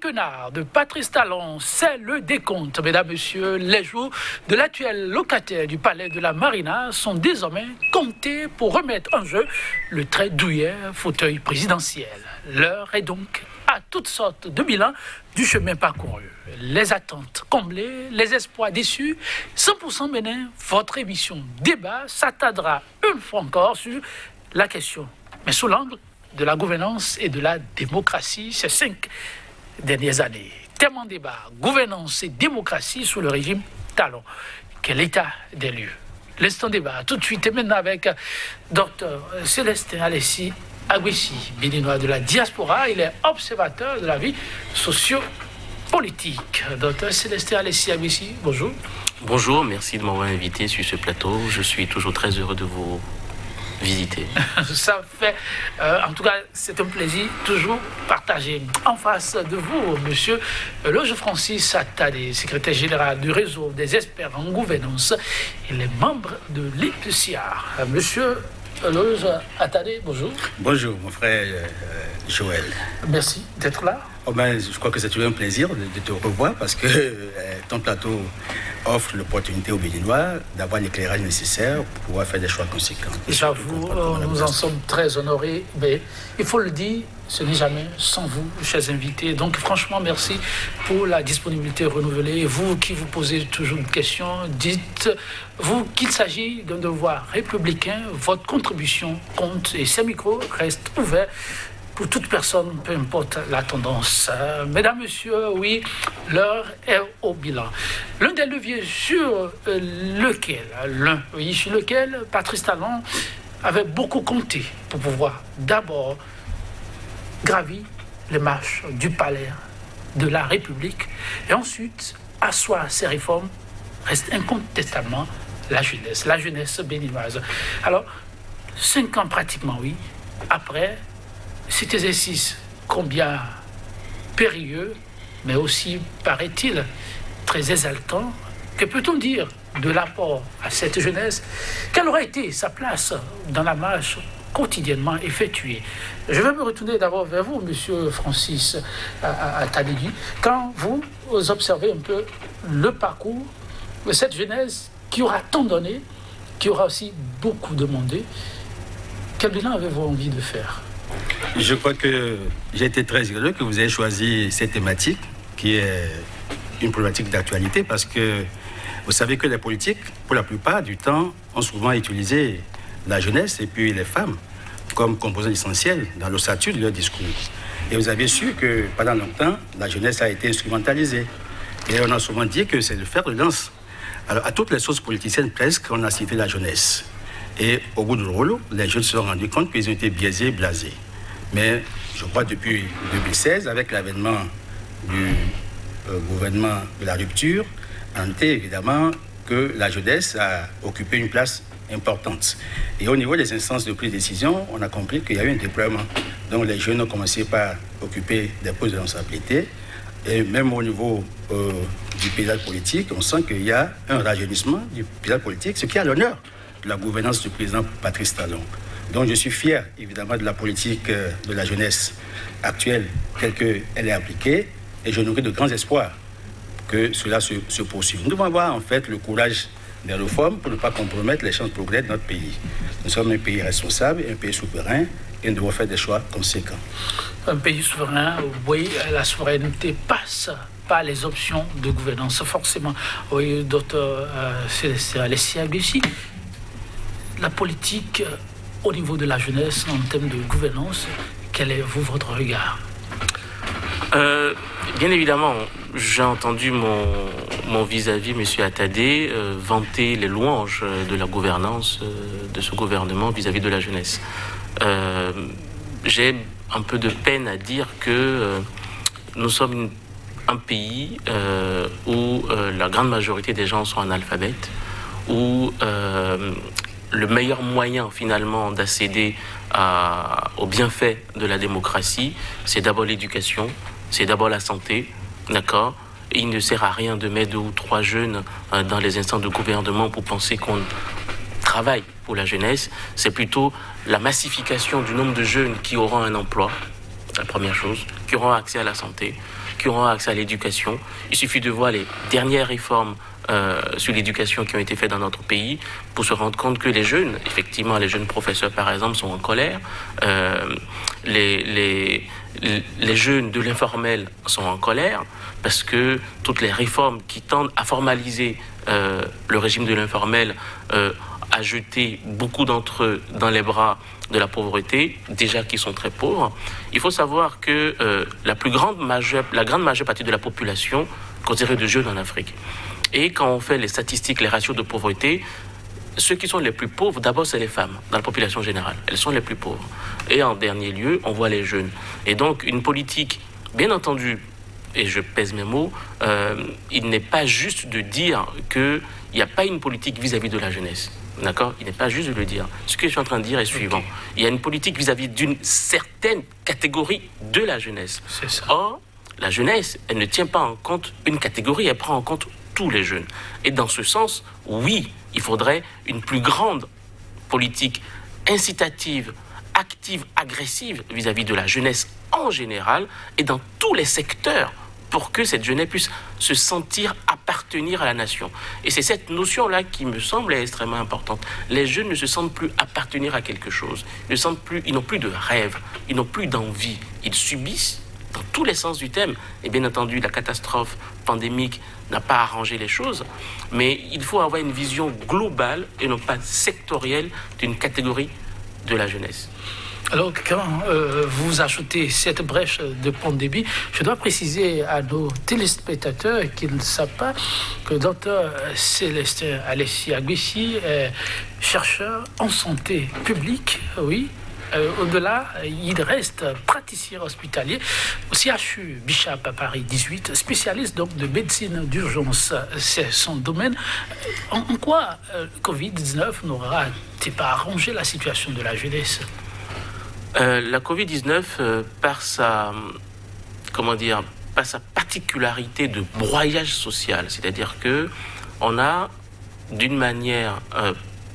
Penard de Patrice Talon, c'est le décompte. Mesdames, Messieurs, les jours de l'actuel locataire du palais de la Marina sont désormais comptés pour remettre en jeu le très douillet fauteuil présidentiel. L'heure est donc à toutes sortes de bilans du chemin parcouru. Les attentes comblées, les espoirs déçus, 100% Bénin, votre émission débat s'attardera une fois encore sur la question, mais sous l'angle de la gouvernance et de la démocratie ces 5 dernières années. Thème en débat, gouvernance et démocratie sous le régime Talon. Quel état des lieux? L'instant débat, tout de suite et maintenant avec Dr Célestin Alessi Aguissi, béninois de la diaspora. Il est observateur de la vie socio-politique. Dr Célestin Alessi Aguissi, bonjour. Bonjour, merci de m'avoir invité sur ce plateau. Je suis toujours très heureux de vous visiter. Ça fait, en tout cas, c'est un plaisir toujours partagé. En face de vous, monsieur Loge Francis Attadé, secrétaire général du réseau des experts en gouvernance, il est membre de l'IPSIAR. Monsieur Loge Attadé, bonjour. Bonjour, mon frère Joël. Merci d'être là. Oh ben, je crois que c'est toujours un plaisir de te revoir parce que ton plateau offre l'opportunité aux Béninois d'avoir l'éclairage nécessaire pour pouvoir faire des choix conséquents. J'avoue, nous en sommes très honorés, mais il faut le dire, ce n'est jamais sans vous, chers invités. Donc franchement, merci pour la disponibilité renouvelée. Vous qui vous posez toujours une question, dites-vous qu'il s'agit d'un devoir républicain, votre contribution compte et ces micros restent ouverts pour toute personne, peu importe la tendance. Mesdames, Messieurs, oui, l'heure est au bilan. L'un des leviers sur lequel Patrice Talon avait beaucoup compté pour pouvoir d'abord gravir les marches du palais de la République et ensuite asseoir ses réformes reste incontestablement la jeunesse béninoise. Alors, 5 ans pratiquement, oui, après cet exercice combien périlleux, mais aussi, paraît-il, très exaltant, que peut-on dire de l'apport à cette jeunesse? Quelle aurait été sa place dans la marche quotidiennement effectuée? Je vais me retourner d'abord vers vous, monsieur Francis Attadé. Quand vous observez un peu le parcours de cette jeunesse qui aura tant donné, qui aura aussi beaucoup demandé, quel bilan avez-vous envie de faire? Je crois que j'ai été très heureux que vous ayez choisi cette thématique qui est une problématique d'actualité parce que vous savez que les politiques, pour la plupart du temps, ont souvent utilisé la jeunesse et puis les femmes comme composants essentiels dans l'ossature de leur discours. Et vous avez su que pendant longtemps, la jeunesse a été instrumentalisée. Et on a souvent dit que c'est le fer de lance. Alors à toutes les sources politiciennes presque, on a cité la jeunesse. Et au bout du rôle, les jeunes se sont rendus compte qu'ils ont été biaisés, blasés. Mais je crois depuis 2016, avec l'avènement du gouvernement de la rupture, on a noté évidemment que la jeunesse a occupé une place importante. Et au niveau des instances de prise de décision, on a compris qu'il y a eu un déploiement. Donc les jeunes ont commencé par occuper des postes de responsabilité. Et même au niveau du paysage politique, on sent qu'il y a un rajeunissement du paysage politique, ce qui est à l'honneur de la gouvernance du président Patrice Talon. Donc je suis fier, évidemment, de la politique de la jeunesse actuelle telle qu'elle est appliquée et je nourris de grands espoirs que cela se poursuive. Nous devons avoir, en fait, le courage des réformes pour ne pas compromettre les chances de progrès de notre pays. Nous sommes un pays responsable, un pays souverain et nous devons faire des choix conséquents. Un pays souverain, oui, la souveraineté passe par les options de gouvernance, forcément. Oui, docteur Célestin Alessi Aguissi, la politique au niveau de la jeunesse en termes de gouvernance, quel est votre regard? Bien évidemment, j'ai entendu mon vis-à-vis, M. Attadé, vanter les louanges de la gouvernance de ce gouvernement vis-à-vis de la jeunesse. J'ai un peu de peine à dire que nous sommes un pays où la grande majorité des gens sont analphabètes, où le meilleur moyen finalement d'accéder aux bienfaits de la démocratie, c'est d'abord l'éducation, c'est d'abord la santé, d'accord? Et il ne sert à rien de mettre 2 ou 3 jeunes dans les instances de gouvernement pour penser qu'on travaille pour la jeunesse. C'est plutôt la massification du nombre de jeunes qui auront un emploi, la première chose, qui auront accès à la santé. qui auront accès à l'éducation. Il suffit de voir les dernières réformes sur l'éducation qui ont été faites dans notre pays pour se rendre compte que les jeunes, effectivement, les jeunes professeurs, par exemple, sont en colère. Les jeunes de l'informel sont en colère parce que toutes les réformes qui tendent à formaliser le régime de l'informel a jeté beaucoup d'entre eux dans les bras de la pauvreté, déjà qui sont très pauvres. Il faut savoir que la grande majeure partie de la population considérée de jeunes en Afrique. Et quand on fait les statistiques, les ratios de pauvreté, ceux qui sont les plus pauvres, d'abord, c'est les femmes, dans la population générale. Elles sont les plus pauvres. Et en dernier lieu, on voit les jeunes. Et donc, une politique, bien entendu, et je pèse mes mots, il n'est pas juste de dire qu'il n'y a pas une politique vis-à-vis de la jeunesse. D'accord ? Il n'est pas juste de le dire. Ce que je suis en train de dire est suivant. Il y a une politique vis-à-vis d'une certaine catégorie de la jeunesse. C'est ça. Or, la jeunesse, elle ne tient pas en compte une catégorie, elle prend en compte tous les jeunes. Et dans ce sens, oui, il faudrait une plus grande politique incitative, active, agressive vis-à-vis de la jeunesse en général et dans tous les secteurs pour que cette jeunesse puisse se sentir appartenir à la nation. Et c'est cette notion-là qui me semble extrêmement importante. Les jeunes ne se sentent plus appartenir à quelque chose. Ils n'ont plus de rêve, ils n'ont plus d'envie. Ils subissent dans tous les sens du thème. Et bien entendu, la catastrophe pandémique n'a pas arrangé les choses, mais il faut avoir une vision globale et non pas sectorielle d'une catégorie de la jeunesse. Alors, quand vous ajoutez cette brèche de pandémie, je dois préciser à nos téléspectateurs qui ne savent pas que le docteur Célestin Alessi Aguissi est chercheur en santé publique, oui. Au-delà, il reste praticien hospitalier au CHU Bishop à Paris 18, spécialiste donc de médecine d'urgence. C'est son domaine. En quoi le Covid-19 n'aura-t-il pas arrangé la situation de la jeunesse ? La Covid-19, par sa particularité de broyage social, c'est-à-dire que on a, d'une manière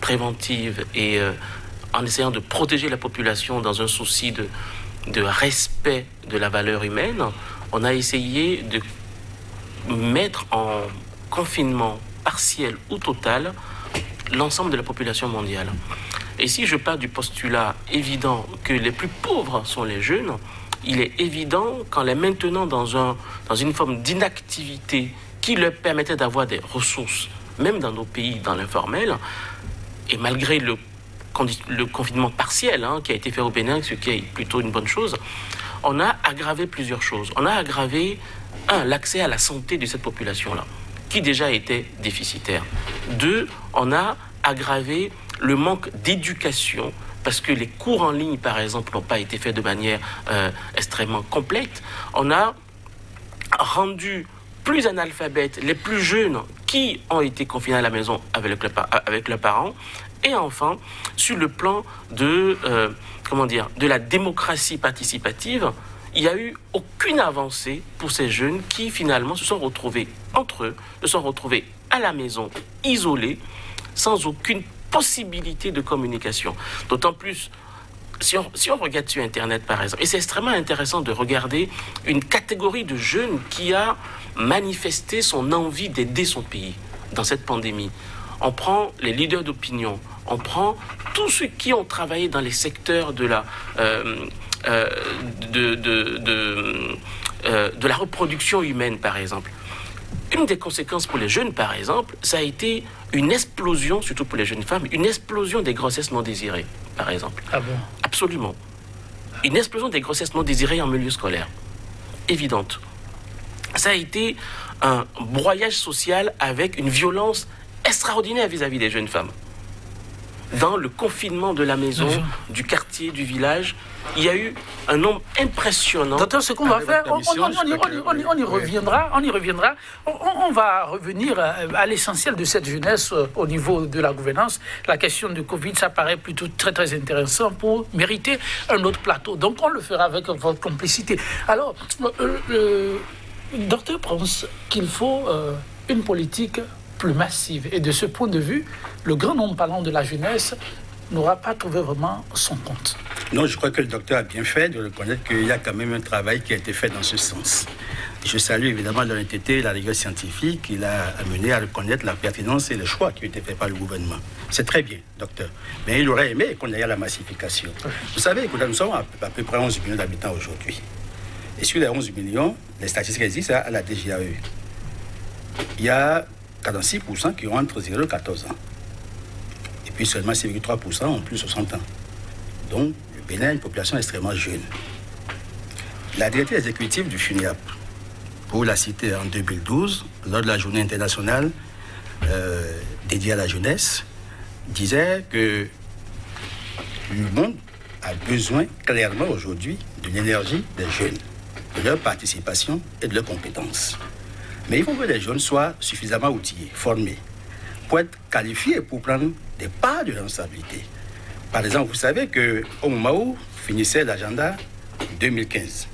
préventive et en essayant de protéger la population dans un souci de respect de la valeur humaine, on a essayé de mettre en confinement partiel ou total l'ensemble de la population mondiale. Et si je pars du postulat évident que les plus pauvres sont les jeunes, il est évident qu'en les maintenant dans une forme d'inactivité qui leur permettait d'avoir des ressources, même dans nos pays, dans l'informel, et malgré le confinement partiel qui a été fait au Bénin, ce qui est plutôt une bonne chose, on a aggravé plusieurs choses. On a aggravé, l'accès à la santé de cette population-là, qui déjà était déficitaire. 2, on a aggravé le manque d'éducation, parce que les cours en ligne, par exemple, n'ont pas été faits de manière extrêmement complète. On a rendu plus analphabètes les plus jeunes qui ont été confinés à la maison avec leurs parents. Et enfin, sur le plan de la démocratie participative, il n'y a eu aucune avancée pour ces jeunes qui, finalement, se sont retrouvés entre eux, se sont retrouvés à la maison, isolés, sans aucune possibilité de communication. D'autant plus, si on regarde sur Internet, par exemple, et c'est extrêmement intéressant de regarder une catégorie de jeunes qui a manifesté son envie d'aider son pays dans cette pandémie. On prend les leaders d'opinion, on prend tous ceux qui ont travaillé dans les secteurs de la reproduction humaine, par exemple. Une des conséquences pour les jeunes, par exemple, ça a été une explosion, surtout pour les jeunes femmes, une explosion des grossesses non désirées, par exemple. Ah bon ? Absolument. Une explosion des grossesses non désirées en milieu scolaire. Évidente. Ça a été un broyage social avec une violence extraordinaire vis-à-vis des jeunes femmes. Dans le confinement de la maison, du quartier, du village, il y a eu un nombre impressionnant. Docteur, ce qu'on va faire, on y reviendra. On va revenir à l'essentiel de cette jeunesse au niveau de la gouvernance. La question du Covid, ça paraît plutôt très, très intéressant pour mériter un autre plateau. Donc, on le fera avec votre complicité. Alors, le docteur pense qu'il faut une politique plus massive. Et de ce point de vue, le grand nombre parlant de la jeunesse n'aura pas trouvé vraiment son compte. Non, je crois que le docteur a bien fait de reconnaître qu'il y a quand même un travail qui a été fait dans ce sens. je salue évidemment l'honnêteté et la rigueur scientifique qui l'a amené à reconnaître la pertinence et le choix qui ont été faits par le gouvernement. C'est très bien, docteur. Mais il aurait aimé qu'on aille à la massification. Vous savez que nous sommes à peu près 11 millions d'habitants aujourd'hui. Et sur les 11 millions, les statistiques existent à la DGAE. Il y a 46% qui ont entre 0 et 14 ans. Et puis seulement 6,3% ont plus de 60 ans. Donc, le Bénin a une population extrêmement jeune. La directive exécutive du FUNIAP, pour la citer en 2012, lors de la journée internationale dédiée à la jeunesse, disait que le monde a besoin clairement aujourd'hui de l'énergie des jeunes, de leur participation et de leurs compétences. Mais il faut que les jeunes soient suffisamment outillés, formés, pour être qualifiés pour prendre des parts de responsabilité. Par exemple, vous savez qu'au moment où finissait l'agenda 2015,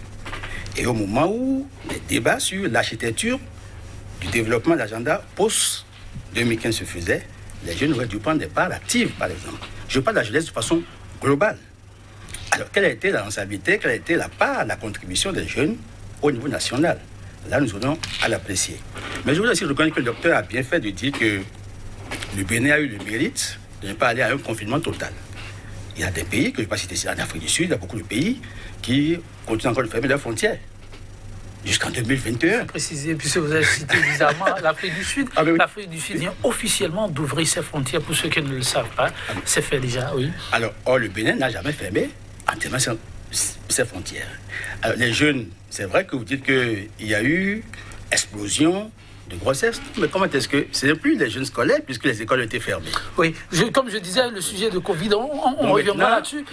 et au moment où les débats sur l'architecture du développement de l'agenda post-2015 se faisaient, les jeunes auraient dû prendre des parts actives, par exemple. Je parle de la jeunesse de façon globale. Alors, quelle a été la responsabilité, quelle a été la part, la contribution des jeunes au niveau national? Là, nous aurons à l'apprécier. Mais je voudrais aussi reconnaître que le docteur a bien fait de dire que le Bénin a eu le mérite de ne pas aller à un confinement total. Il y a des pays, que je ne vais pas citer ici, en Afrique du Sud, il y a beaucoup de pays qui continuent encore de fermer leurs frontières jusqu'en 2021. Préciser, puisque vous avez cité bizarrement l'Afrique du Sud. Ah, oui. L'Afrique du Sud vient officiellement d'ouvrir ses frontières, pour ceux qui ne le savent pas. C'est fait déjà, oui. Alors, le Bénin n'a jamais fermé entièrement ses frontières. Alors, les jeunes, c'est vrai que vous dites qu'il y a eu explosion de grossesse, mais comment est-ce que ce n'est plus les jeunes scolaires puisque les écoles ont été fermées? Oui, comme je disais, le sujet de Covid, on reviendra là-dessus.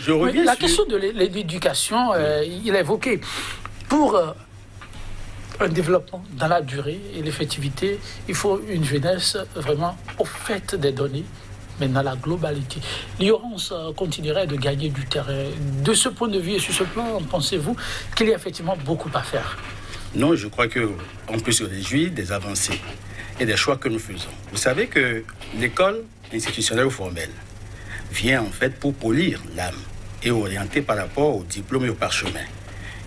La question de l'éducation, il a évoqué. Pour un développement dans la durée et l'effectivité, il faut une jeunesse vraiment au fait des données, mais dans la globalité. L'ignorance continuerait de gagner du terrain. De ce point de vue et sur ce plan, pensez-vous qu'il y a effectivement beaucoup à faire? Non, je crois qu'on peut se réjouir des avancées et des choix que nous faisons. Vous savez que l'école institutionnelle ou formelle vient en fait pour polir l'âme et orienter par rapport au diplôme et au parchemin.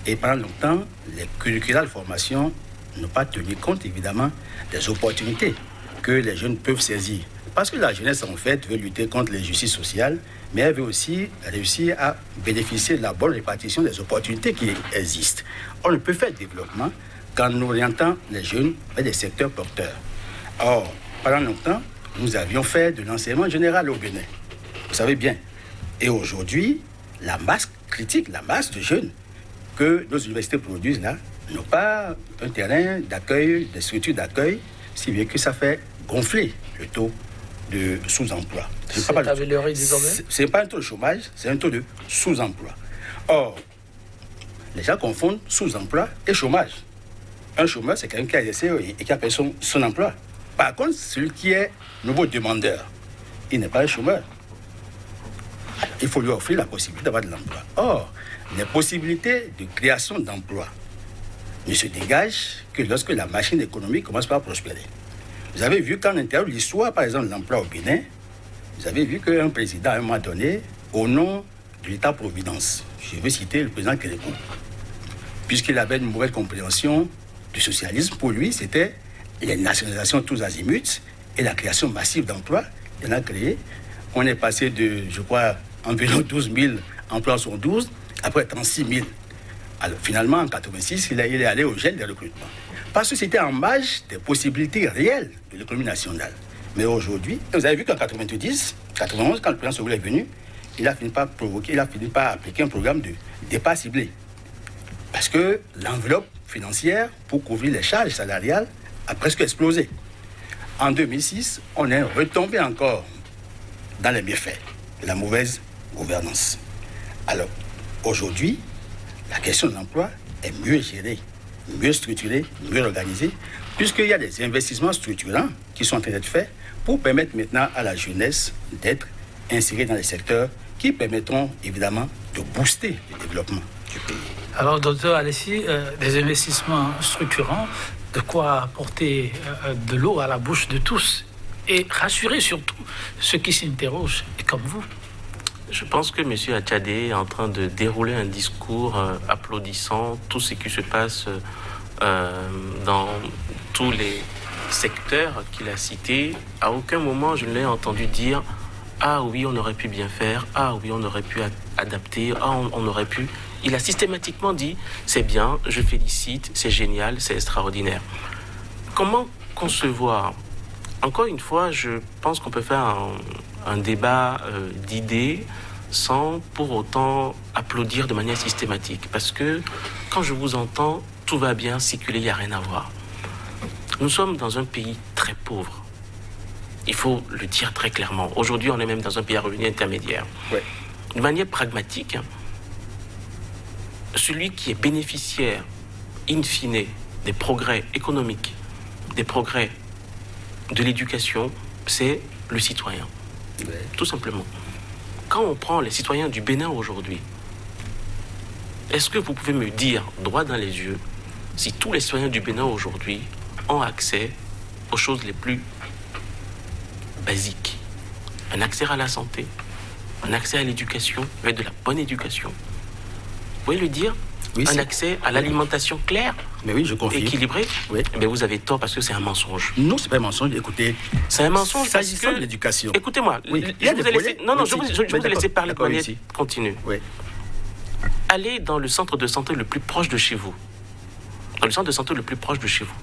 Et pendant longtemps, les curricula de formation n'ont pas tenu compte évidemment des opportunités que les jeunes peuvent saisir. Parce que la jeunesse en fait veut lutter contre l'injustice sociale, mais elle veut aussi réussir à bénéficier de la bonne répartition des opportunités qui existent. On ne peut faire développement qu'en orientant les jeunes vers des secteurs porteurs. Or, pendant longtemps, nous avions fait de l'enseignement général au Bénin. Vous savez bien. Et aujourd'hui, la masse critique, la masse de jeunes que nos universités produisent là, n'ont pas un terrain d'accueil, des structures d'accueil, si bien que ça fait gonfler le taux de sous-emploi. C'est amélioré désormais? Ce n'est pas un taux de chômage, c'est un taux de sous-emploi. Or, les gens confondent sous-emploi et chômage. Un chômeur, c'est quelqu'un qui a exercé et qui a perdu son emploi. Par contre, celui qui est nouveau demandeur, il n'est pas un chômeur. Alors, il faut lui offrir la possibilité d'avoir de l'emploi. Or, les possibilités de création d'emplois ne se dégagent que lorsque la machine économique commence par prospérer. Vous avez vu qu'en intérieur de l'histoire, par exemple, de l'emploi au Bénin, vous avez vu qu'un président, à un moment donné, au nom de l'État-providence, je veux citer le président Kérékou, puisqu'il avait une mauvaise compréhension du socialisme, pour lui, c'était les nationalisations tous azimuts et la création massive d'emplois. Il en a créé. On est passé de, je crois, environ 12 000 emplois sur 12, après 36 000. Alors, finalement, en 1986, il est allé au gel des recrutements. Parce que c'était en marge des possibilités réelles de l'économie nationale. Mais aujourd'hui, vous avez vu qu'en 90, 91, quand le président Soglo est venu, il a fini par appliquer un programme de départ ciblé. Parce que l'enveloppe financière pour couvrir les charges salariales a presque explosé. En 2006, on est retombé encore dans les méfaits de la mauvaise gouvernance. Alors, aujourd'hui, la question de l'emploi est mieux gérée, mieux structurée, mieux organisée, puisqu'il y a des investissements structurants qui sont en train d'être faits pour permettre maintenant à la jeunesse d'être insérée dans les secteurs qui permettront évidemment de booster le développement du pays. Alors, docteur Alessi, des investissements structurants, de quoi apporter de l'eau à la bouche de tous et rassurer surtout ceux qui s'interrogent, et comme vous. Je pense que M. Attiadé est en train de dérouler un discours applaudissant tout ce qui se passe dans tous les secteurs qu'il a cités, à aucun moment je ne l'ai entendu dire « Ah oui, on aurait pu bien faire. Ah oui, on aurait pu adapter. Ah, on aurait pu... » Il a systématiquement dit « C'est bien, je félicite, c'est génial, c'est extraordinaire. » Comment concevoir? Encore une fois, je pense qu'on peut faire un débat d'idées sans pour autant applaudir de manière systématique. Parce que quand je vous entends, tout va bien circuler, il n'y a rien à voir. Nous sommes dans un pays très pauvre. Il faut le dire très clairement. Aujourd'hui, on est même dans un pays à revenu intermédiaire. Ouais. De manière pragmatique, celui qui est bénéficiaire, in fine, des progrès économiques, des progrès de l'éducation, c'est le citoyen. Ouais. Tout simplement. Quand on prend les citoyens du Bénin aujourd'hui, est-ce que vous pouvez me dire, droit dans les yeux, si tous les citoyens du Bénin aujourd'hui ont accès aux choses les plus basiques? Un accès à la santé, un accès à l'éducation, avec de la bonne éducation. Vous pouvez le dire? Oui, un accès à l'alimentation claire, mais oui, je confirme. équilibrée. Oui. Eh bien, vous avez tort parce que c'est un mensonge. Non, c'est pas un mensonge. Écoutez, C'est un mensonge parce s'agissant que... de l'éducation. Écoutez-moi, Oui, il y je a vous des ai laissé... problèmes. Non, Oui, je vous ai laissé parler de d'accord, manière ici. continue. Oui. Allez dans le centre de santé le plus proche de chez vous. Dans le centre de santé le plus proche de chez vous.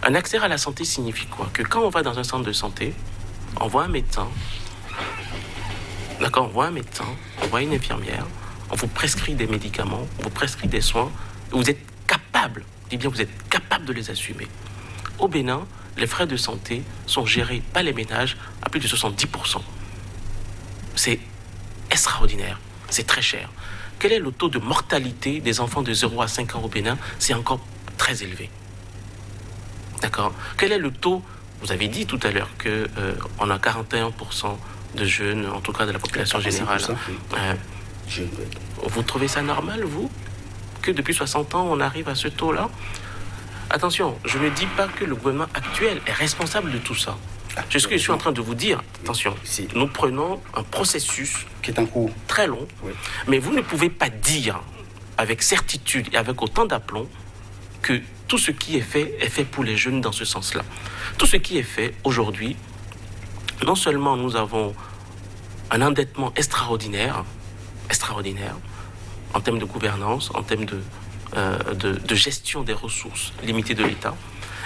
Un accès à la santé signifie quoi? Que quand on va dans un centre de santé, on voit un médecin, d'accord, on voit un médecin, on voit une infirmière, on vous prescrit des médicaments, on vous prescrit des soins, et vous êtes capable, je dis bien vous êtes capable de les assumer. Au Bénin, les frais de santé sont gérés par les ménages à plus de 70%. C'est extraordinaire, c'est très cher. Quel est le taux de mortalité des enfants de 0 à 5 ans au Bénin? C'est encore très élevé. D'accord. Quel est le taux? Vous avez dit tout à l'heure qu'on a 41% de jeunes, en tout cas de la population générale. Oui. Vous trouvez ça normal, vous? Que depuis 60 ans, on arrive à ce taux-là? Attention, je ne dis pas que le gouvernement actuel est responsable de tout ça. C'est ce que je suis en train de vous dire. Attention, Si. nous prenons un processus Qui est en cours. très long, Oui. mais vous ne pouvez pas dire avec certitude et avec autant d'aplomb que tout ce qui est fait pour les jeunes dans ce sens-là. Tout ce qui est fait aujourd'hui, non seulement nous avons un endettement extraordinaire, en termes de gouvernance, en termes de gestion des ressources limitées de l'État,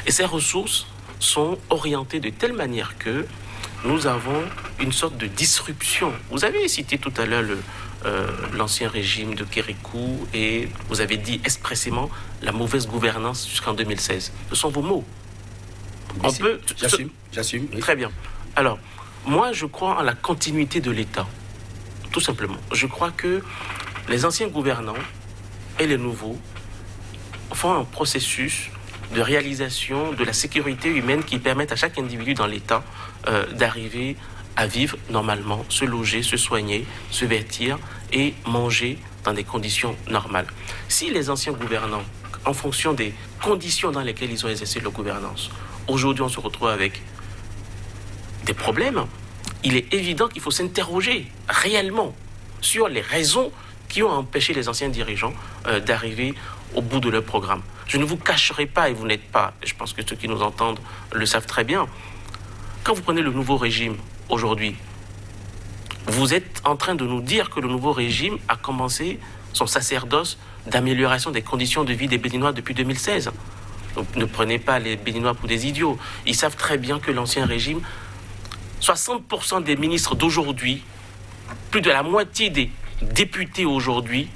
et ces ressources sont orientées de telle manière que nous avons une sorte de disruption. Vous avez cité tout à l'heure l'ancien régime de Kérékou et vous avez dit expressément la mauvaise gouvernance jusqu'en 2016. Ce sont vos mots. On peut... J'assume. Oui. Très bien. Alors, moi, je crois en la continuité de l'État. Tout simplement. Je crois que les anciens gouvernants et les nouveaux font un processus de réalisation de la sécurité humaine qui permettent à chaque individu dans l'État d'arriver à vivre normalement, se loger, se soigner, se vêtir et manger dans des conditions normales. Si les anciens gouvernants, en fonction des conditions dans lesquelles ils ont exercé leur gouvernance, aujourd'hui on se retrouve avec des problèmes, il est évident qu'il faut s'interroger réellement sur les raisons qui ont empêché les anciens dirigeants d'arriver au bout de leur programme. Je ne vous cacherai pas, et vous n'êtes pas, je pense que ceux qui nous entendent le savent très bien, quand vous prenez le nouveau régime aujourd'hui, vous êtes en train de nous dire que le nouveau régime a commencé son sacerdoce d'amélioration des conditions de vie des Béninois depuis 2016. Donc ne prenez pas les Béninois pour des idiots. Ils savent très bien que l'ancien régime, 60% des ministres d'aujourd'hui, plus de la moitié des députés aujourd'hui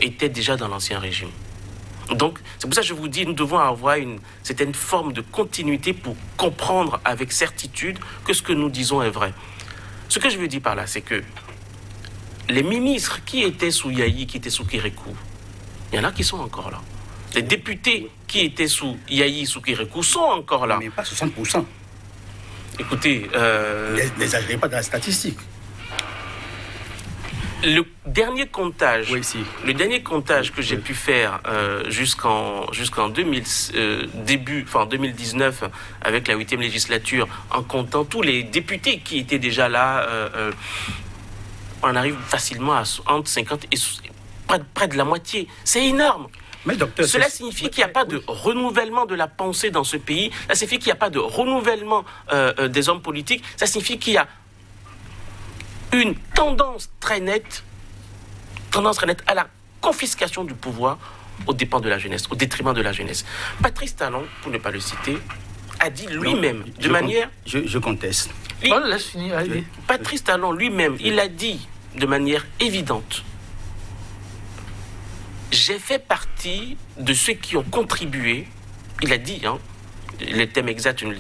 étaient déjà dans l'ancien régime. Donc, c'est pour ça que je vous dis, nous devons avoir une certaine forme de continuité pour comprendre avec certitude que ce que nous disons est vrai. Ce que je veux dire par là, c'est que les ministres qui étaient sous Yayi, qui étaient sous Kérékou, il y en a qui sont encore là. Les députés qui étaient sous Yayi, sous Kérékou, sont encore là. Mais pas 60%. Écoutez... N'exagérez pas dans la statistique. Le dernier comptage, Oui, si. le dernier comptage que j'ai pu faire jusqu'en 2019 avec la 8e législature, en comptant tous les députés qui étaient déjà là, on arrive facilement à entre 50 et près de la moitié. C'est énorme. Mais docteur, Cela signifie qu'il n'y a pas de renouvellement de la pensée dans ce pays. Ça signifie qu'il n'y a pas de renouvellement des hommes politiques. Ça signifie qu'il y a une tendance très nette à la confiscation du pouvoir aux dépens de la jeunesse, au détriment de la jeunesse. Patrice Talon, pour ne pas le citer, a dit lui-même, de manière... Je conteste. Laisse finir, allez. Patrice Talon lui-même, il a dit de manière évidente: j'ai fait partie de ceux qui ont contribué, il a dit, le thème exact, je ne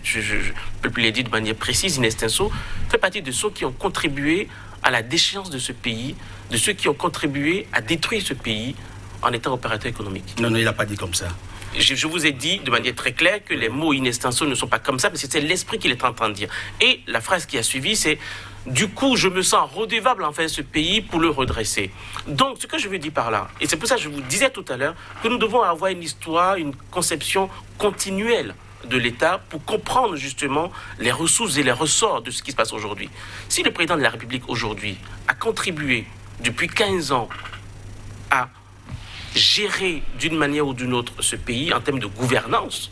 peux plus le dire de manière précise, in extenso, fait partie de ceux qui ont contribué à la déchéance de ce pays, de ceux qui ont contribué à détruire ce pays en étant opérateur économique. Non, il n'a pas dit comme ça. Je vous ai dit de manière très claire que les mots in extenso ne sont pas comme ça, mais c'est l'esprit qu'il est en train de dire. Et la phrase qui a suivi, c'est: du coup, je me sens redevable envers ce pays pour le redresser. Donc, ce que je veux dire par là, et c'est pour ça que je vous disais tout à l'heure que nous devons avoir une histoire, une conception continuelle de l'État pour comprendre justement les ressources et les ressorts de ce qui se passe aujourd'hui. Si le président de la République aujourd'hui a contribué depuis 15 ans à gérer d'une manière ou d'une autre ce pays en termes de gouvernance,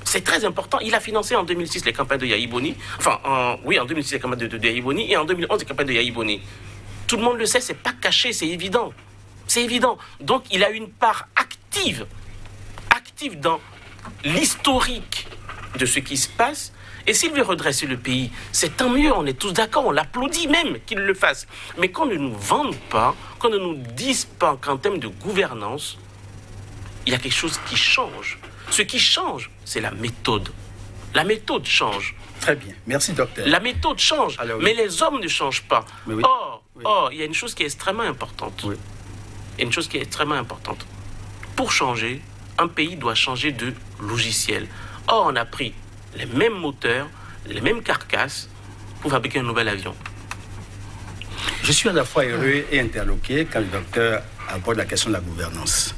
c'est très important. Il a financé en 2006 les campagnes de Yahi Boni. En 2006 les campagnes de Yahi Boni et en 2011 les campagnes de Yahi Boni. Tout le monde le sait, c'est pas caché, c'est évident. C'est évident. Donc il a une part active dans l'historique de ce qui se passe. Et s'il veut redresser le pays, c'est tant mieux, on est tous d'accord, on l'applaudit même qu'il le fasse. Mais qu'on ne nous vende pas, qu'on ne nous dise pas qu'en termes de gouvernance, il y a quelque chose qui change. Ce qui change, c'est la méthode. La méthode change. Très bien, merci docteur. La méthode change, alors, oui. Mais les hommes ne changent pas. Oui. Or, il y a une chose qui est extrêmement importante. Oui. Il y a une chose qui est extrêmement importante. Pour changer, un pays doit changer de logiciel. Or, on a pris les mêmes moteurs, les mêmes carcasses pour fabriquer un nouvel avion. Je suis à la fois heureux et interloqué quand le docteur aborde la question de la gouvernance.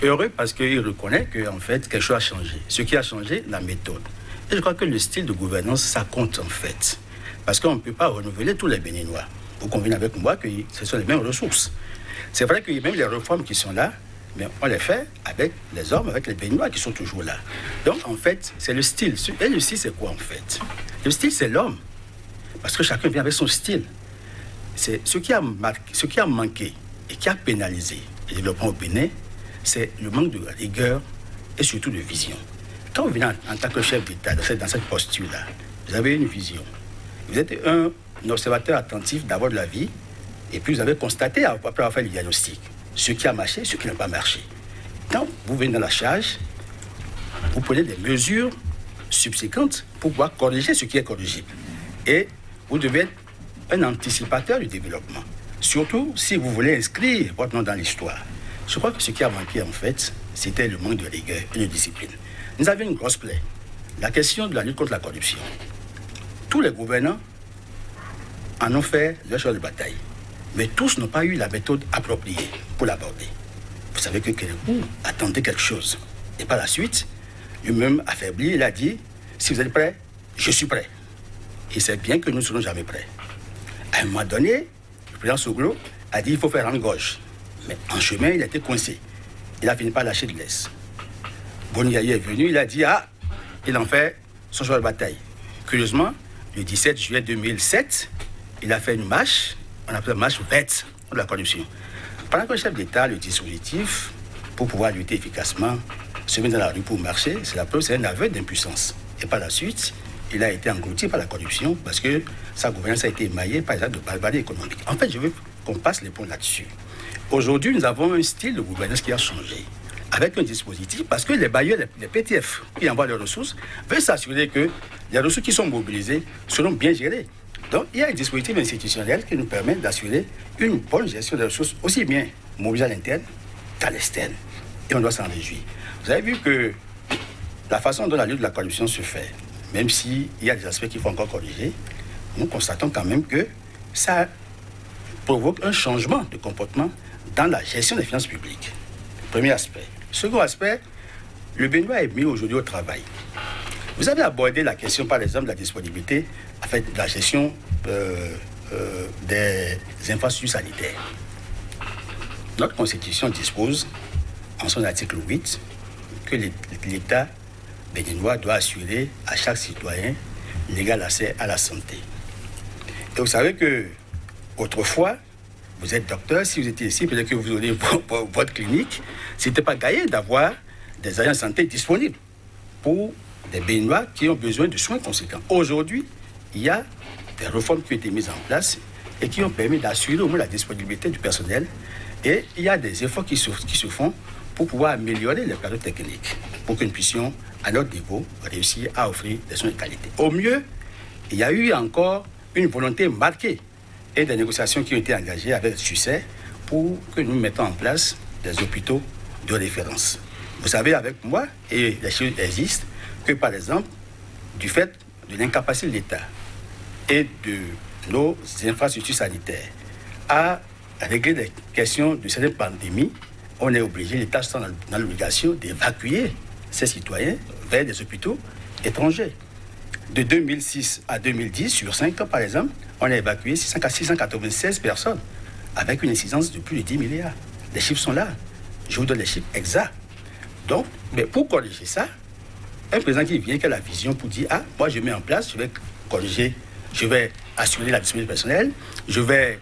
Heureux parce qu'il reconnaît qu'en fait, quelque chose a changé. Ce qui a changé, la méthode. Et je crois que le style de gouvernance, ça compte en fait. Parce qu'on ne peut pas renouveler tous les Béninois. Vous convenez avec moi que ce sont les mêmes ressources. C'est vrai que même les réformes qui sont là, mais on les fait avec les hommes, avec les Béninois qui sont toujours là. Donc, en fait, c'est le style. Et le style, c'est quoi, en fait? Le style, c'est l'homme. Parce que chacun vient avec son style. C'est ce qui a manqué et qui a pénalisé le développement au Bénin, c'est le manque de rigueur et surtout de vision. Quand vous venez en tant que chef d'État dans cette posture-là, vous avez une vision. Vous êtes un observateur attentif d'abord de la vie, et puis vous avez constaté, après avoir fait le diagnostic, ce qui a marché, ce qui n'a pas marché. Quand vous venez dans la charge, vous prenez des mesures subséquentes pour pouvoir corriger ce qui est corrigible. Et vous devez être un anticipateur du développement. Surtout si vous voulez inscrire votre nom dans l'histoire. Je crois que ce qui a manqué, en fait, c'était le manque de rigueur et de discipline. Nous avions une grosse plaie. La question de la lutte contre la corruption. Tous les gouvernants en ont fait leur cheval de bataille. Mais tous n'ont pas eu la méthode appropriée pour l'aborder. Vous savez que Kérékou attendait quelque chose. Et par la suite, lui-même affaibli, il a dit, si vous êtes prêts, je suis prêt. Et c'est bien que nous ne serons jamais prêts. À un moment donné, le président Soglo a dit, il faut faire en gauche. Mais en chemin, il a été coincé. Il a fini par lâcher de l'Est. Boni Yahi est venu, il a dit, il en fait son cheval de bataille. Curieusement, le 17 juillet 2007, il a fait une marche, on appelle la marche verte de la corruption. Pendant que le chef d'État, le dispositif, pour pouvoir lutter efficacement, se met dans la rue pour marcher, c'est un aveu d'impuissance. Et par la suite, il a été englouti par la corruption parce que sa gouvernance a été émaillée par les actes de barbarie économique. En fait, je veux qu'on passe les points là-dessus. Aujourd'hui, nous avons un style de gouvernance qui a changé, avec un dispositif, parce que les bailleurs, les PTF, qui envoient les ressources, veulent s'assurer que les ressources qui sont mobilisées seront bien gérées. Donc, il y a un dispositif institutionnel qui nous permet d'assurer une bonne gestion des ressources, aussi bien mobilisées à l'interne qu'à l'externe. Et on doit s'en réjouir. Vous avez vu que la façon dont la lutte de la corruption se fait, même s'il y a des aspects qu'il faut encore corriger, nous constatons quand même que ça provoque un changement de comportement dans la gestion des finances publiques. Premier aspect. Second aspect, le Béninois est mis aujourd'hui au travail. Vous avez abordé la question, par exemple, de la disponibilité, en fait, de la gestion des infrastructures sanitaires. Notre Constitution dispose, en son article 8, que l'État béninois doit assurer à chaque citoyen l'égal accès à la santé. Et vous savez que, autrefois, vous êtes docteur, si vous étiez ici, peut-être que vous auriez votre clinique, ce n'était pas gagné d'avoir des agents de santé disponibles pour des Béninois qui ont besoin de soins conséquents. Aujourd'hui, il y a des réformes qui ont été mises en place et qui ont permis d'assurer au moins la disponibilité du personnel. Et il y a des efforts qui se font pour pouvoir améliorer les plateaux techniques, pour que nous puissions, à notre niveau, réussir à offrir des soins de qualité. Au mieux, il y a eu encore une volonté marquée et des négociations qui ont été engagées avec succès pour que nous mettions en place des hôpitaux de référence. Vous savez avec moi, et les choses existent, que par exemple, du fait de l'incapacité de l'État et de nos infrastructures sanitaires à régler des questions de certaines pandémies, on est obligé, l'État est dans l'obligation d'évacuer ses citoyens vers des hôpitaux étrangers. De 2006 à 2010, sur 5 ans par exemple, on a évacué 696 personnes avec une incidence de plus de 10 milliards. Les chiffres sont là. Je vous donne les chiffres exacts. Donc, mais pour corriger ça, un président qui vient, qui a la vision pour dire, ah, moi je mets en place, je vais corriger, je vais assurer la disponibilité personnelle, je vais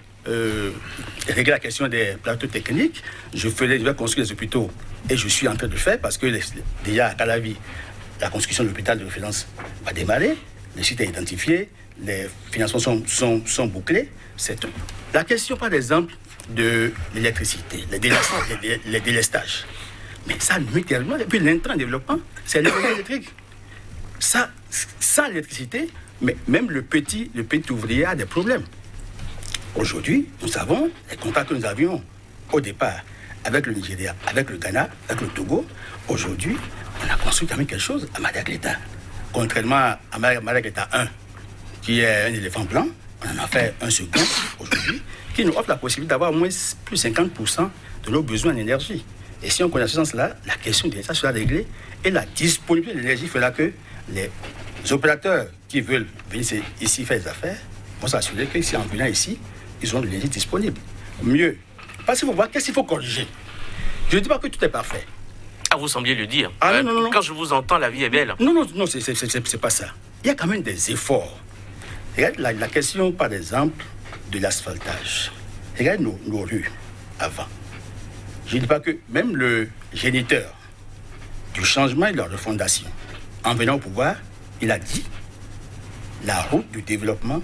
régler la question des plateaux techniques, je vais construire des hôpitaux, et je suis en train de le faire parce que déjà à Calavi, la construction de l'hôpital de référence va démarrer, le site est identifié, les financements sont bouclés. C'est tout. La question, par exemple, de l'électricité, les délestages. Mais ça, mutuellement, et puis l'intrant développement, c'est l'énergie électrique. Ça, sans l'électricité, mais même le petit ouvrier a des problèmes. Aujourd'hui, nous savons les contrats que nous avions au départ avec le Nigeria, avec le Ghana, avec le Togo. Aujourd'hui, on a construit quand même quelque chose à Madagascar. Contrairement à Madagascar 1, qui est un éléphant blanc, on en a fait un second aujourd'hui, qui nous offre la possibilité d'avoir au moins plus de 50% de nos besoins en énergie. Et si on connaît ce sens-là, la question de l'État sera réglée et la disponibilité de l'énergie fera que les opérateurs qui veulent venir ici faire des affaires vont s'assurer que si en venant ici, ils ont de l'énergie disponible. Mieux. Parce qu'il faut voir qu'est-ce qu'il faut corriger. Je ne dis pas que tout est parfait. Ah, vous sembliez le dire. Ah, non. Quand je vous entends, la vie est belle. Non, c'est pas ça. Il y a quand même des efforts. Regarde la question, par exemple, de l'asphaltage. Regarde nos rues avant. Je ne dis pas que même le géniteur du changement et de la refondation, en venant au pouvoir, il a dit la route du développement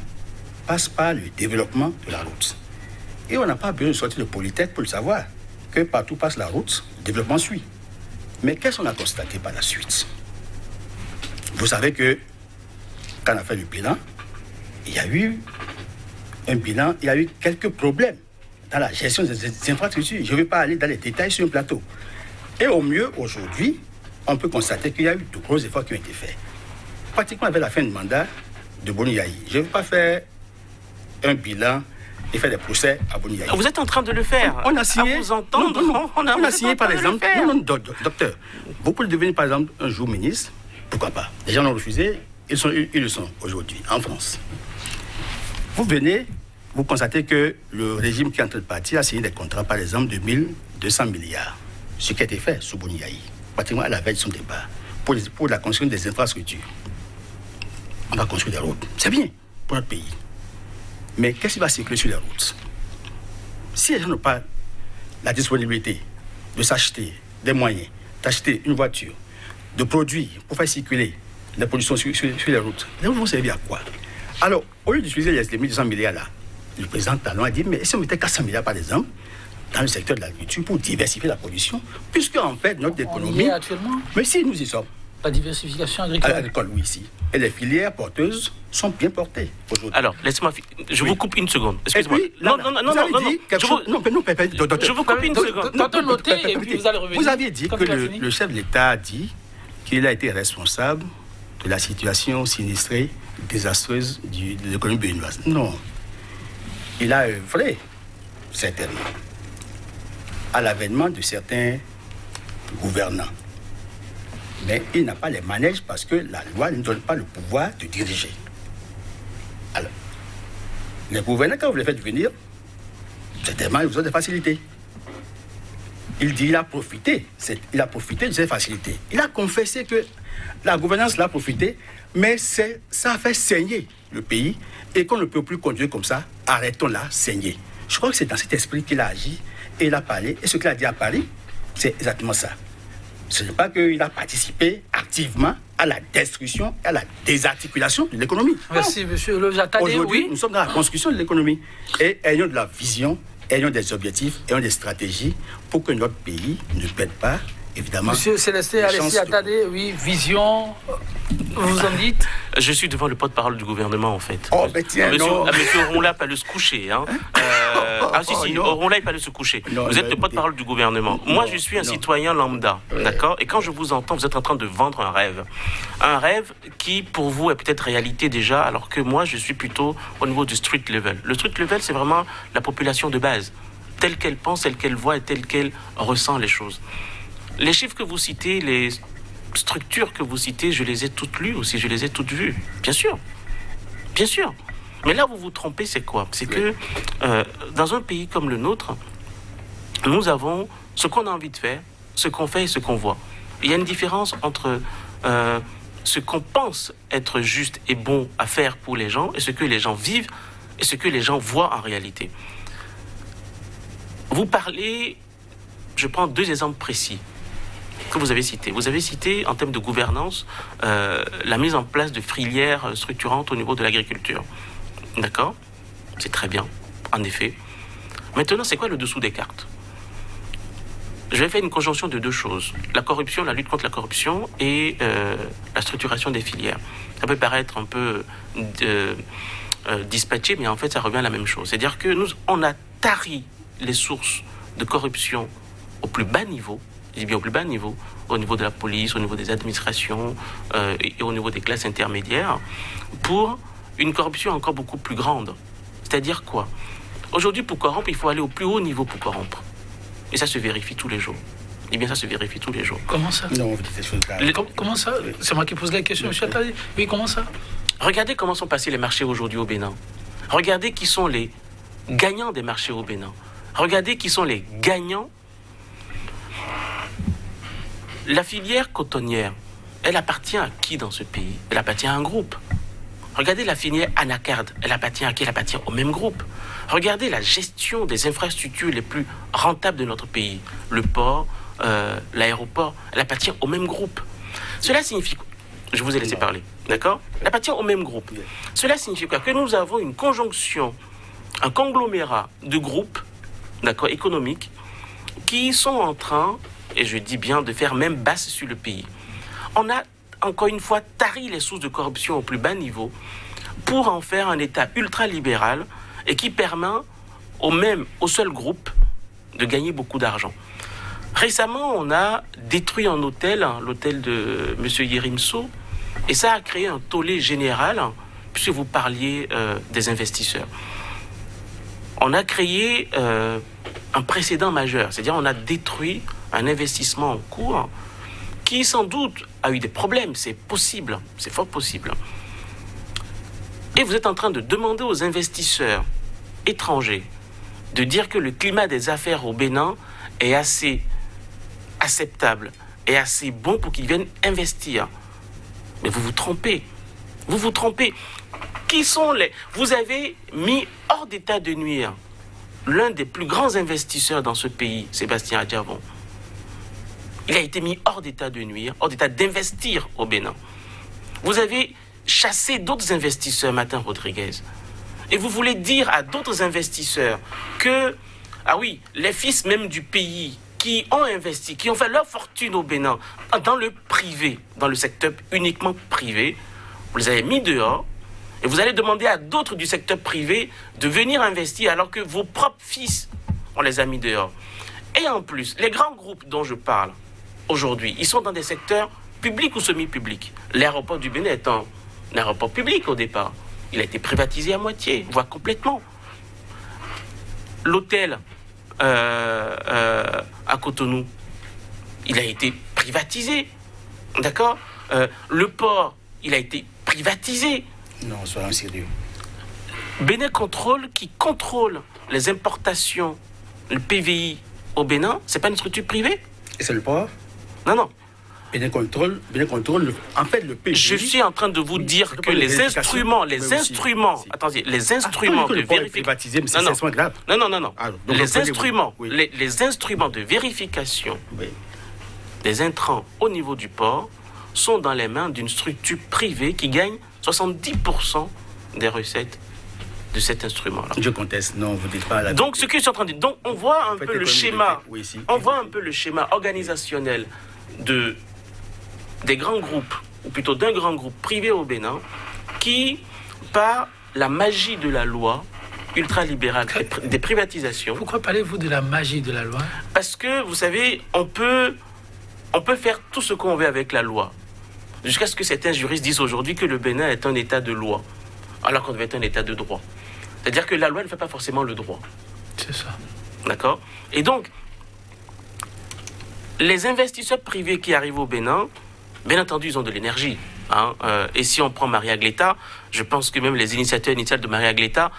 passe par le développement de la route. Et on n'a pas besoin de sortir de Polytech pour le savoir, que partout passe la route, le développement suit. Mais qu'est-ce qu'on a constaté par la suite? Vous savez que quand on a fait le bilan, il y a eu un bilan, il y a eu quelques problèmes dans la gestion des infrastructures. Je ne vais pas aller dans les détails sur un plateau. Et au mieux, aujourd'hui, on peut constater qu'il y a eu de gros efforts qui ont été faits. Pratiquement avec la fin du mandat de Boni Yayi. Je ne vais pas faire un bilan et faire des procès à Boni Yayi. Vous êtes en train de le faire. On a signé. À vous entendre. On a signé, par exemple. Docteur. Vous pouvez devenir, par exemple, un jour ministre. Pourquoi pas? Les gens l'ont refusé. Ils le sont aujourd'hui, en France. Vous venez, vous constatez que le régime qui est en train de partir a signé des contrats, par exemple, de 1200 milliards. Ce qui a été fait sous Boni Yayi, pratiquement à la veille de son départ, pour la construction des infrastructures. On va construire des routes. C'est bien pour notre pays. Mais qu'est-ce qui va circuler sur les routes? Si les gens n'ont pas la disponibilité de s'acheter des moyens, d'acheter une voiture, de produire pour faire circuler la production sur les routes vont servir à quoi? Alors, au lieu d'utiliser les 1200 milliards là, le président Talon a dit, mais si on mettait 400 milliards par exemple, dans le secteur de l'agriculture pour diversifier la production, puisque en fait notre économie... On y est actuellement. Mais si nous y sommes. La diversification agricole. Agricole, oui, ici. Et les filières porteuses sont bien portées aujourd'hui. Alors, laissez-moi... Je vous coupe une seconde. Excusez-moi. Non. Je vous coupe une seconde. Tantôt noter et puis vous allez revenir. Vous aviez dit que le chef de l'État a dit qu'il a été responsable de la situation sinistrée, désastreuse de l'économie béninoise. Non. Il a œuvré, certainement, à l'avènement de certains gouvernants. Mais il n'a pas les manèges parce que la loi ne donne pas le pouvoir de diriger. Alors, les gouvernants, quand vous les faites venir, certainement, ils vous ont des facilités. il dit qu'il a profité. Il a profité de ces facilités. Il a confessé que la gouvernance l'a profité, mais ça a fait saigner le pays et qu'on ne peut plus conduire comme ça. Arrêtons-la, saigner. Je crois que c'est dans cet esprit qu'il a agi et il a parlé. Et ce qu'il a dit à Paris, c'est exactement ça. Ce n'est pas qu'il a participé activement à la destruction, à la désarticulation de l'économie. Merci, monsieur le Jatadé. Aujourd'hui, Oui. nous sommes dans la construction de l'économie. Et ayons de la vision, ayons des objectifs, ayons des stratégies pour que notre pays ne perde pas, évidemment. Monsieur Célestin Alessi Jatadé, oui, vision, vous en dites? Je suis devant le porte-parole du gouvernement, en fait. Oh, mais tiens, non. Monsieur Ronla peut aller se coucher. Hein. Si, Ronla, il peut aller se coucher. Non, vous êtes le porte-parole du gouvernement. Moi, je suis un citoyen lambda, d'accord? Et quand je vous entends, vous êtes en train de vendre un rêve. Un rêve qui, pour vous, est peut-être réalité déjà, alors que moi, je suis plutôt au niveau du street level. Le street level, c'est vraiment la population de base, telle qu'elle pense, telle qu'elle voit et telle qu'elle ressent les choses. Les chiffres que vous citez, les structures que vous citez, je les ai toutes lues aussi, je les ai toutes vues. Bien sûr. Bien sûr. Mais là, vous vous trompez, c'est quoi? C'est que dans un pays comme le nôtre, nous avons ce qu'on a envie de faire, ce qu'on fait et ce qu'on voit. Il y a une différence entre ce qu'on pense être juste et bon à faire pour les gens et ce que les gens vivent et ce que les gens voient en réalité. Vous parlez, je prends 2 exemples précis que vous avez cités. Vous avez cité, en termes de gouvernance, la mise en place de filières structurantes au niveau de l'agriculture. D'accord? C'est très bien, en effet. Maintenant, c'est quoi le dessous des cartes? Je vais faire une conjonction de 2 choses. La corruption, la lutte contre la corruption et la structuration des filières. Ça peut paraître un peu dispatché, mais en fait, ça revient à la même chose. C'est-à-dire que on a tari les sources de corruption au plus bas niveau, je dis bien au plus bas niveau, au niveau de la police, au niveau des administrations et au niveau des classes intermédiaires, pour une corruption encore beaucoup plus grande. C'est-à-dire quoi? Aujourd'hui, pour corrompre, il faut aller au plus haut niveau pour corrompre. Et ça se vérifie tous les jours. Eh bien, ça se vérifie tous les jours. Comment ça? Non, vous dites des choses là. Comment ça? C'est moi qui pose la question, monsieur Attali. Oui, comment ça? Regardez comment sont passés les marchés aujourd'hui au Bénin. Regardez qui sont les gagnants des marchés au Bénin. Regardez qui sont les gagnants. La filière cotonnière, elle appartient à qui dans ce pays? Elle appartient à un groupe. Regardez la filière anacarde, elle appartient à qui? Elle appartient au même groupe. Regardez la gestion des infrastructures les plus rentables de notre pays. Le port, l'aéroport, elle appartient au même groupe. Cela signifie quoi? Je vous ai laissé parler, d'accord? Elle appartient au même groupe. Cela signifie quoi? Que nous avons une conjonction, un conglomérat de groupes, d'accord, économiques, qui sont en train, et je dis bien, de faire même basse sur le pays. On a, encore une fois, tari les sources de corruption au plus bas niveau pour en faire un État ultra-libéral et qui permet au seul groupe de gagner beaucoup d'argent. Récemment, on a détruit un hôtel, l'hôtel de M. Yerimso, et ça a créé un tollé général, puisque vous parliez des investisseurs. On a créé un précédent majeur, c'est-à-dire on a détruit un investissement en cours qui sans doute a eu des problèmes, c'est possible, c'est fort possible. Et vous êtes en train de demander aux investisseurs étrangers de dire que le climat des affaires au Bénin est assez acceptable et assez bon pour qu'ils viennent investir. Mais vous vous trompez. Vous vous trompez. Qui sont les... Vous avez mis hors d'état de nuire l'un des plus grands investisseurs dans ce pays, Sébastien Adjavon. Il a été mis hors d'état de nuire, hors d'état d'investir au Bénin. Vous avez chassé d'autres investisseurs, Martin Rodriguez. Et vous voulez dire à d'autres investisseurs que, ah oui, les fils même du pays qui ont investi, qui ont fait leur fortune au Bénin, dans le privé, dans le secteur uniquement privé, vous les avez mis dehors, et vous allez demander à d'autres du secteur privé de venir investir alors que vos propres fils, on les a mis dehors. Et en plus, les grands groupes dont je parle aujourd'hui, ils sont dans des secteurs publics ou semi-publics. L'aéroport du Bénin est un aéroport public au départ. Il a été privatisé à moitié, voire complètement. L'hôtel à Cotonou, il a été privatisé. D'accord? Le port, il a été privatisé. Non, soyons sérieux. Bénin Contrôle, qui contrôle les importations, le PVI au Bénin, ce n'est pas une structure privée. Et c'est le port? Non. Bénin contrôle en fait, le pays. Je suis en train de vous dire que les instruments de vérification... Non. Les instruments de vérification des intrants au niveau du port sont dans les mains d'une structure privée qui gagne 70% des recettes de cet instrument-là. Je conteste, non, vous dites pas la... Donc, ce que je suis en train de dire, donc on voit un peu le schéma, organisationnel des grands groupes, ou plutôt d'un grand groupe privé au Bénin, qui, par la magie de la loi ultralibérale des privatisations... Pourquoi parlez-vous de la magie de la loi? Parce que, vous savez, on peut faire tout ce qu'on veut avec la loi. Jusqu'à ce que certains juristes disent aujourd'hui que le Bénin est un état de loi, alors qu'on devait être un état de droit. C'est-à-dire que la loi ne fait pas forcément le droit. C'est ça. D'accord? Et donc, les investisseurs privés qui arrivent au Bénin, bien entendu, ils ont de l'énergie. Et si on prend Maria Gleta, je pense que même les initiateurs initiaux de Maria Gleta,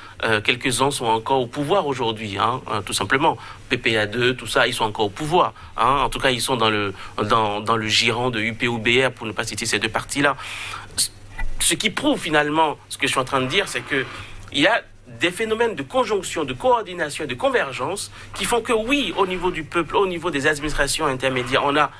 quelques-uns sont encore au pouvoir aujourd'hui, tout simplement. PPA2, tout ça, ils sont encore au pouvoir. En tout cas, ils sont dans le giron de UPUBR, pour ne pas citer ces deux partis-là. Ce qui prouve finalement, ce que je suis en train de dire, c'est qu'il y a des phénomènes de conjonction, de coordination et de convergence qui font que oui, au niveau du peuple, au niveau des administrations intermédiaires, on a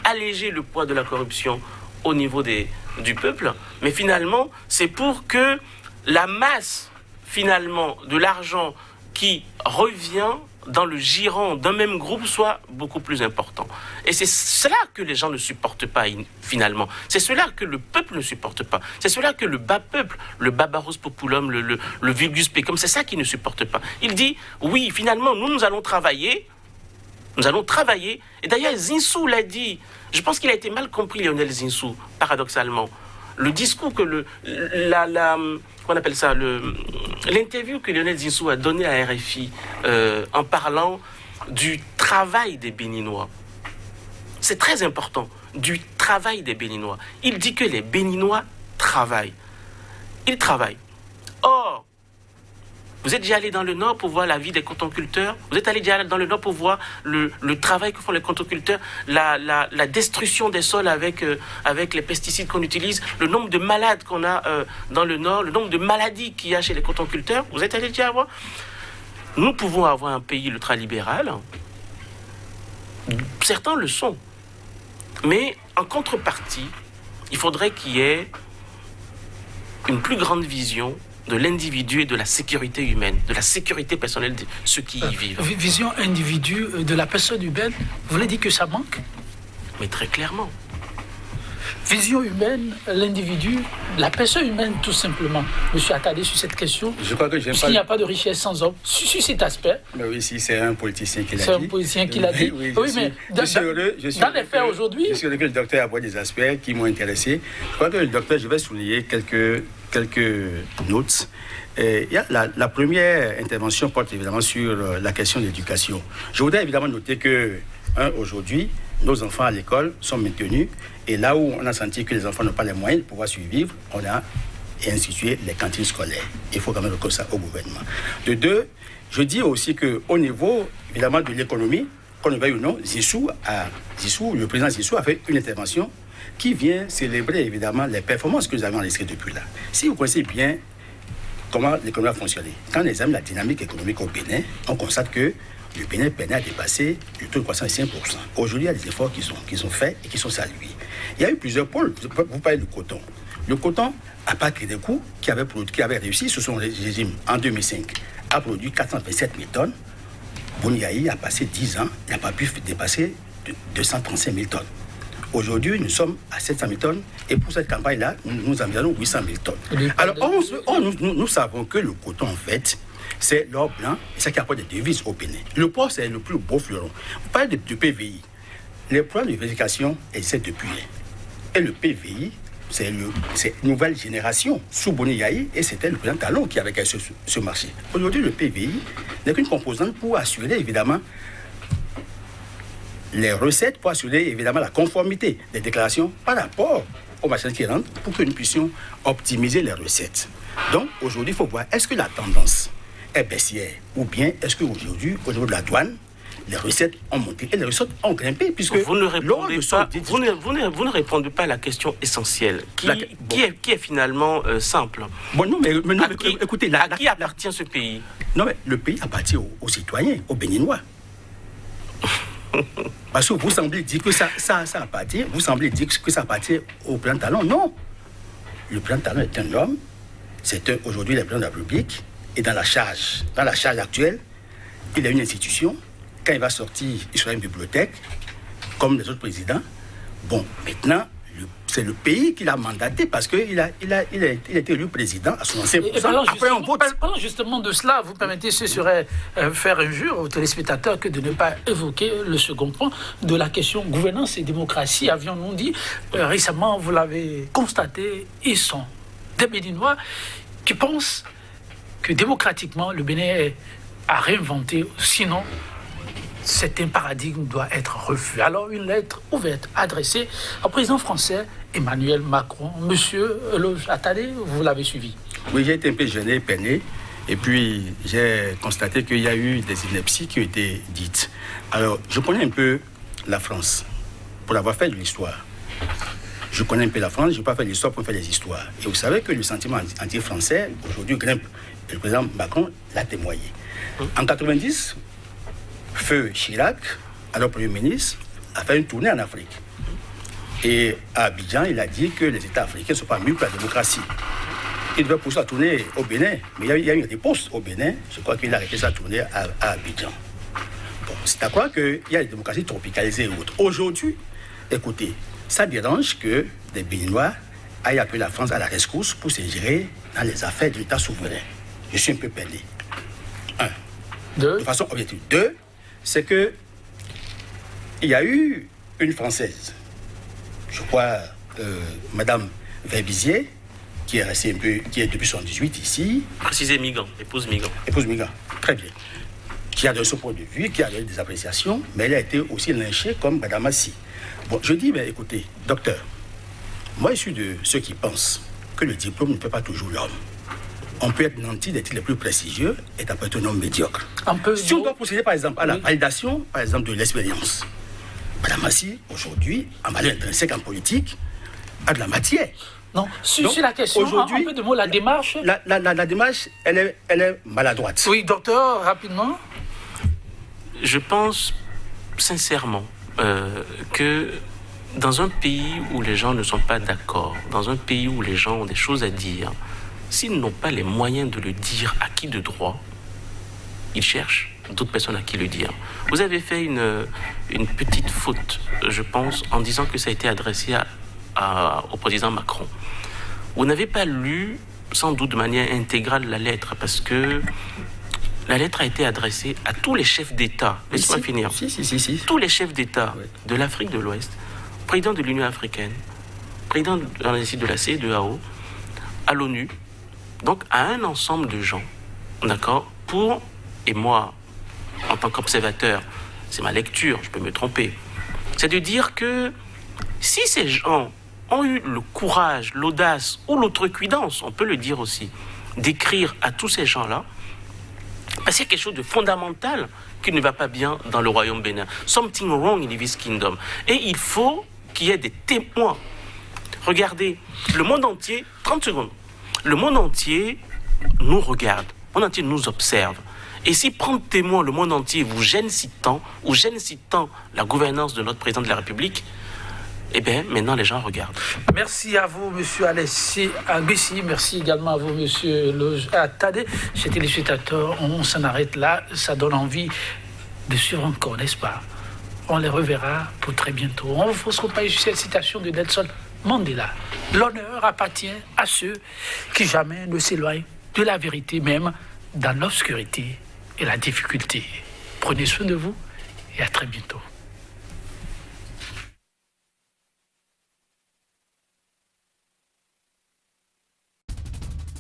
allégé le poids de la corruption au niveau du peuple, mais finalement, c'est pour que la masse, finalement, de l'argent qui revient dans le giron d'un même groupe soit beaucoup plus important. Et c'est cela que les gens ne supportent pas, finalement. C'est cela que le peuple ne supporte pas. C'est cela que le bas peuple, le barbaros populum, le vulgus pecum, c'est ça qui ne supporte pas. Il dit, oui, finalement, nous allons travailler. Nous allons travailler. Et d'ailleurs, Zinsou l'a dit. Je pense qu'il a été mal compris, Lionel Zinsou, paradoxalement. Le discours que qu'on appelle ça, l'interview que Lionel Zinsou a donnée à RFI en parlant du travail des Béninois. C'est très important, du travail des Béninois. Il dit que les Béninois travaillent. Ils travaillent. Or, vous êtes déjà allé dans le Nord pour voir la vie des cotonculteurs. Vous êtes allé déjà dans le Nord pour voir le travail que font les cotonculteurs, la destruction des sols avec les pesticides qu'on utilise, le nombre de malades qu'on a dans le Nord, le nombre de maladies qu'il y a chez les cotonculteurs. Vous êtes allé déjà voir. Nous pouvons avoir un pays ultralibéral. Certains le sont. Mais en contrepartie, il faudrait qu'il y ait une plus grande vision de l'individu et de la sécurité humaine, de la sécurité personnelle de ceux qui y vivent. Vision individu de la personne humaine, vous voulez dire que ça manque? Mais très clairement. Vision humaine, l'individu, la personne humaine tout simplement. Je me suis attardé sur cette question. Je crois que j'aime pas... Il n'y a pas de richesse sans homme. Sur cet aspect. Mais oui, si c'est un politicien qui l'a dit. C'est un politicien qui l'a dit. Oui, mais dans les faits aujourd'hui... Je suis heureux que le docteur aborde des aspects qui m'ont intéressé. Je crois que le docteur, je vais souligner quelques notes. Il y a la première intervention porte évidemment sur la question de l'éducation. Je voudrais évidemment noter que, aujourd'hui, nos enfants à l'école sont maintenus. Et là où on a senti que les enfants n'ont pas les moyens de pouvoir survivre, on a institué les cantines scolaires. Il faut quand même reconnaître ça au gouvernement. De deux, je dis aussi qu'au niveau, évidemment, de l'économie, qu'on le veuille ou non, le président Zinsou a fait une intervention qui vient célébrer, évidemment, les performances que nous avons enregistrées depuis là. Si vous connaissez bien comment l'économie a fonctionné, quand on examine la dynamique économique au Bénin, on constate que le Bénin a dépassé le taux de croissance de 5%. Aujourd'hui, il y a des efforts qui sont faits et qui sont salués. Il y a eu plusieurs pôles. Vous parlez du coton. Le coton, à part Kédékou, qui avait réussi sous son régime en 2005, a produit 427 000 tonnes. Bouniaï a passé 10 ans, il n'a pas pu dépasser 235 000 tonnes. Aujourd'hui, nous sommes à 700 000 tonnes et pour cette campagne-là, nous environons 800 000 tonnes. Alors, nous savons que le coton, en fait, c'est l'or blanc et ça qui apporte des devises au Bénin. Le porc, c'est le plus beau fleuron. Vous parlez du PVI. Les programmes de vérification existent depuis. Et le PVI, c'est une nouvelle génération sous Bouniaï et c'était le président Talon qui avait gagné ce marché. Aujourd'hui, le PVI n'est qu'une composante pour assurer évidemment les recettes, pour assurer évidemment la conformité des déclarations par rapport aux machines qui rentrent pour que nous puissions optimiser les recettes. Donc aujourd'hui, il faut voir, est-ce que la tendance est baissière ou bien est-ce qu'aujourd'hui, au niveau de la douane, les recettes ont monté et les recettes ont grimpé, puisque vous ne répondez pas, vous ne répondez pas à la question essentielle, qui est finalement simple. Bon, non, mais écoutez... À qui appartient ce pays? Non, mais le pays appartient aux citoyens, aux Béninois. Parce que vous semblez dire que ça appartient, vous semblez dire que ça appartient au président Talon. Non. Le président Talon est un homme, aujourd'hui le président de la République, et dans la charge actuelle, il a une institution. Quand il va sortir, il sera une bibliothèque, comme les autres présidents. Bon, maintenant, c'est le pays qui l'a mandaté parce qu'il a été élu président à 65%. Après, on vote. Parlons justement de cela, vous permettez, ce serait faire injure aux téléspectateurs que de ne pas évoquer le second point de la question gouvernance et démocratie. Avions-nous dit, récemment, vous l'avez constaté, ils sont des Béninois qui pensent que démocratiquement, le Bénin a réinventé, sinon, certain paradigme doit être revu. Alors, une lettre ouverte adressée au président français Emmanuel Macron. Monsieur Loge Attadé, vous l'avez suivi? Oui, j'ai été un peu gêné, peiné. Et puis, j'ai constaté qu'il y a eu des inepties qui ont été dites. Alors, je connais un peu la France, pour avoir fait de l'histoire. Je connais un peu la France, je n'ai pas fait de l'histoire pour faire des histoires. Et vous savez que le sentiment anti-français, aujourd'hui, grimpe. Et le président Macron l'a témoigné. En 90, Feu Chirac, alors Premier ministre, a fait une tournée en Afrique. Et à Abidjan, il a dit que les États africains ne sont pas mieux que la démocratie. Il devait pousser sa tournée au Bénin, mais il y a eu une réponse au Bénin. Je crois qu'il a arrêté sa tournée à Abidjan. Bon, c'est à croire qu'il y a des démocraties tropicalisées et autres. Aujourd'hui, écoutez, ça dérange que des Béninois aillent appeler la France à la rescousse pour s'ingérer dans les affaires de l'État souverain. Je suis un peu peiné. De façon objective. Deux, c'est que il y a eu une Française, je crois, Madame Verbizier, qui est restée un peu, qui est depuis 78 ici. Précisez Migan, épouse Migan. Épouse Migan, très bien. Qui a donné son point de vue, qui a donné des appréciations, mais elle a été aussi lynchée comme Madame Assi. Bon, je dis, ben, écoutez, docteur, moi je suis de ceux qui pensent que le diplôme ne fait pas toujours l'homme. On peut être nanti des titres les plus prestigieux et être un homme médiocre. Si on doit procéder, par exemple, à la validation, par exemple, de l'expérience, Madame Assi, aujourd'hui, en valeur intrinsèque en politique, a de la matière. Non, sur la question, aujourd'hui, un peu de mots, la démarche... La démarche, elle est maladroite. Oui, docteur, rapidement. Je pense sincèrement que dans un pays où les gens ne sont pas d'accord, dans un pays où les gens ont des choses à dire, s'ils n'ont pas les moyens de le dire à qui de droit, ils cherchent d'autres personnes à qui le dire. Vous avez fait une petite faute, je pense, en disant que ça a été adressé au président Macron. Vous n'avez pas lu, sans doute de manière intégrale, la lettre, parce que la lettre a été adressée à tous les chefs d'État. Laisse-moi finir. Si. Tous les chefs d'État de l'Afrique de l'Ouest, président de l'Union africaine, président de la CEDEAO, à l'ONU, donc à un ensemble de gens, d'accord, et moi, en tant qu'observateur, c'est ma lecture, je peux me tromper, c'est de dire que si ces gens ont eu le courage, l'audace ou l'outrecuidance, on peut le dire aussi, d'écrire à tous ces gens-là, parce qu'il y a quelque chose de fondamental qui ne va pas bien dans le royaume bénin. Something wrong in this kingdom. Et il faut qu'il y ait des témoins. Regardez, le monde entier, 30 secondes, le monde entier nous regarde, le monde entier nous observe. Et si prendre témoin le monde entier vous gêne si tant, ou gêne si tant la gouvernance de notre président de la République, eh bien, maintenant, les gens regardent. Merci à vous, monsieur Alessi Agbissi. Merci également à vous, monsieur Loge Attadé. Chers téléspectateurs, on s'en arrête là. Ça donne envie de suivre encore, n'est-ce pas? On les reverra pour très bientôt. On vous se repasse sur cette citation de Nelson Mandela. L'honneur appartient à ceux qui jamais ne s'éloignent de la vérité, même dans l'obscurité et la difficulté. Prenez soin de vous et à très bientôt.